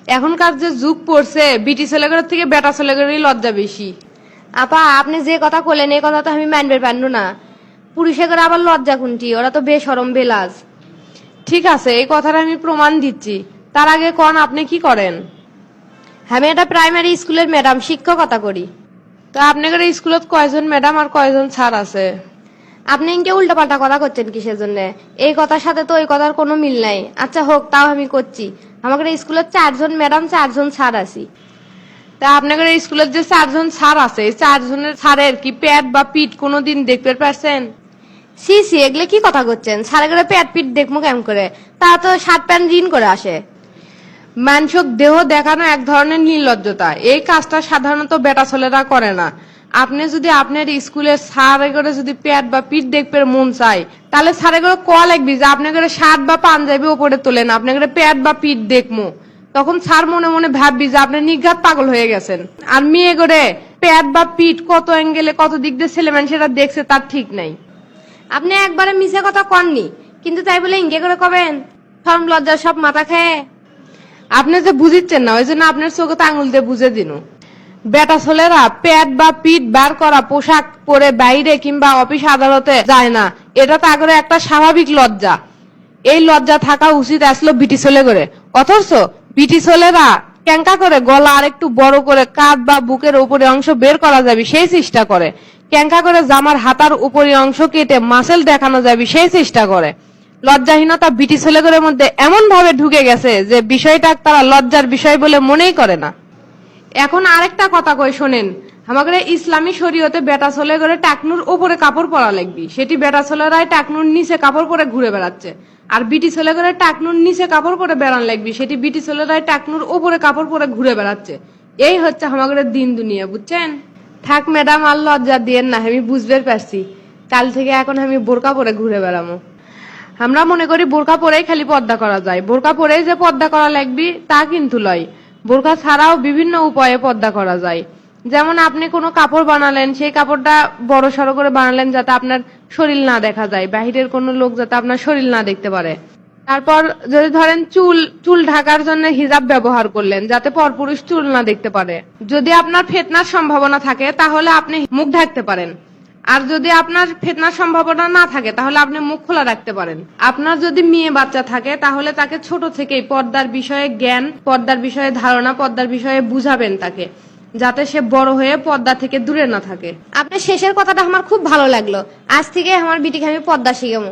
এখনকার যে যুগ পড়ছে বিটি ছেলেগুলোর থেকে বেটা ছেলেগুলোরই লজ্জা বেশি। আপা আপনি যে কথা কইলেন এই কথা তো আমি মানবে পারবো না। পুরুষের আবার লজ্জা কোনটি, ওরা তো বেশরম বেলাজ। ঠিক আছে, এই কথাটা আমি প্রমাণ দিচ্ছি। তার আগে কোন আপনি কি করেন? আমি একটা প্রাইমারি স্কুলের ম্যাডাম, শিক্ষকতা করি। তো আপনাদের স্কুলত কয়জন ম্যাডাম আর কয়জন স্যার আছে? আপনি ইনকে উল্টাপাল্টা কথা করছেন কিসের জন্য? এই কথার সাথে তো ওই কথার কোনো মিল নাই। আচ্ছা হোক, তাও আমি করছি। আমাদের স্কুলে 4 জন ম্যাডাম 4 জন স্যার আছি। তা আপনাদের স্কুলের যে 4 জন স্যার আছে, এই 4 জনের স্যারের কি পেট বা পিঠ কোনোদিন দেখতে পারছেন? সি সি, এগুলো কি কথা করছেন? সারা করে পেট পিট দেখবো কেমন করে? তা তো শার্ট প্যান্ট রিন করে আসে। মানসিক দেহ দেখানো এক ধরনের নির্লজ্জতা। এই কাজটা সাধারণত বেটা ছেলেরা করে না। আপনি যদি আপনার স্কুলের স্যারে করে যদি পেট বা পিঠ দেখতে মন চাই, তাহলে স্যারে করে ক লাগবি যে আপনি করে শার্ট বা পাঞ্জাবি উপরে তোলেন, আপনি করে পেট বা পিঠ দেখবো। তখন স্যার মনে মনে ভাববি যে আপনি নিঘাত পাগল হয়ে গেছেন। আর মেয়ে করে পেট বা পিঠ কত অ্যাঙ্গেলে কত দিক দিয়ে ছেলে মানুষেরা দেখছে তার ঠিক নাই। আপনি একবারে মিছে কথা কননি, কিন্তু তাই বলে ইঙ্গে করে কবেন? শরম লজ্জা সব মাথা খেয়ে। আপনি যে বুঝিচ্ছেন না, ওই জন্য আপনার চোখে আঙুল দিয়ে বুঝে দিন। বেটা ছেলেরা পেট বা পিঠ বার করা পোশাক পরে বাইরে কিংবা অফিস আদালতে যায় না, এটা তাগরে একটা স্বাভাবিক লজ্জা। এই লজ্জা থাকা উচিত আসলো বিটি ছেলে করে। অথচ বিটি ছেলেরা ক্যাঙ্কা করে গলা আর একটু বড় করে কাঁধ বা বুকের উপরে অংশ বের করা যাবে সেই চেষ্টা করে, ক্যাঙ্কা করে জামার হাতার উপরে অংশ কেটে মাসেল দেখানো যাবে সেই চেষ্টা করে। লজ্জাহীনতা বিটি ছেলেগুলোর মধ্যে এমন ভাবে ঢুকে গেছে যে বিষয়টা তারা লজ্জার বিষয় বলে মনেই করে না। এখন আরেকটা কথা কই শোনেন, আমাদের ইসলামী শরীয়তে বেটা ছেলে করে টাকনুর উপরে কাপড় পরা লাগবি, সেটি বেটা ছেলেরাই টাকনুর নিচে কাপড় পরে ঘুরে বেড়াচ্ছে। আর বিটি ছেলে করে টাকনুর নিচে কাপড় পরে বেড়ান লাগবি, সেটি বিটি ছেলেরাই টাকনুর উপরে কাপড় পরে ঘুরে বেড়াচ্ছে। এই হচ্ছে আমাদের দিন দুনিয়া, বুঝছেন? থাক ম্যাডাম, আর লজ্জা দিয়েন না, আমি বুঝতে পারছি। কাল থেকে এখন আমি বোরকা পরে ঘুরে বেড়াবো। আমরা মনে করি বোরকা পরেই খালি পর্দা করা যায়, বোরকা পরেই যে পর্দা করা লাগবে তা কিন্তু লয়। বোরকা ছাড়াও বিভিন্ন উপায়ে পর্দা করা যায়। যেমন আপনি কোনো কাপড় বানালেন, সেই কাপড়টা বড় সড়ো করে বানালেন যাতে আপনার শরীর না দেখা যায়, বাহিরের কোনো লোক যাতে আপনার শরীর না দেখতে পারে। তারপর যদি ধরেন চুল ঢাকার জন্য হিজাব ব্যবহার করলেন যাতে পরপুরুষ চুল না দেখতে পারে। যদি আপনার ফিতনার সম্ভাবনা থাকে তাহলে আপনি মুখ ঢাকতে পারেন। আর যদি আপনার ফিতনার সম্ভাবনা না থাকে তাহলে আপনি মুখ খোলা রাখতে পারেন। আপনার যদি মেয়ে বাচ্চা থাকে তাহলে তাকে ছোট থেকেই পর্দার বিষয়ে জ্ঞান, পর্দার বিষয়ে ধারণা, পর্দার বিষয়ে বুঝাবেন তাকে, যাতে সে বড় হয়ে পর্দা থেকে দূরে না থাকে। আপনার শেষের কথাটা আমার খুব ভালো লাগলো। আজ থেকে আমার বিটিকে আমি পর্দা শিখাবো।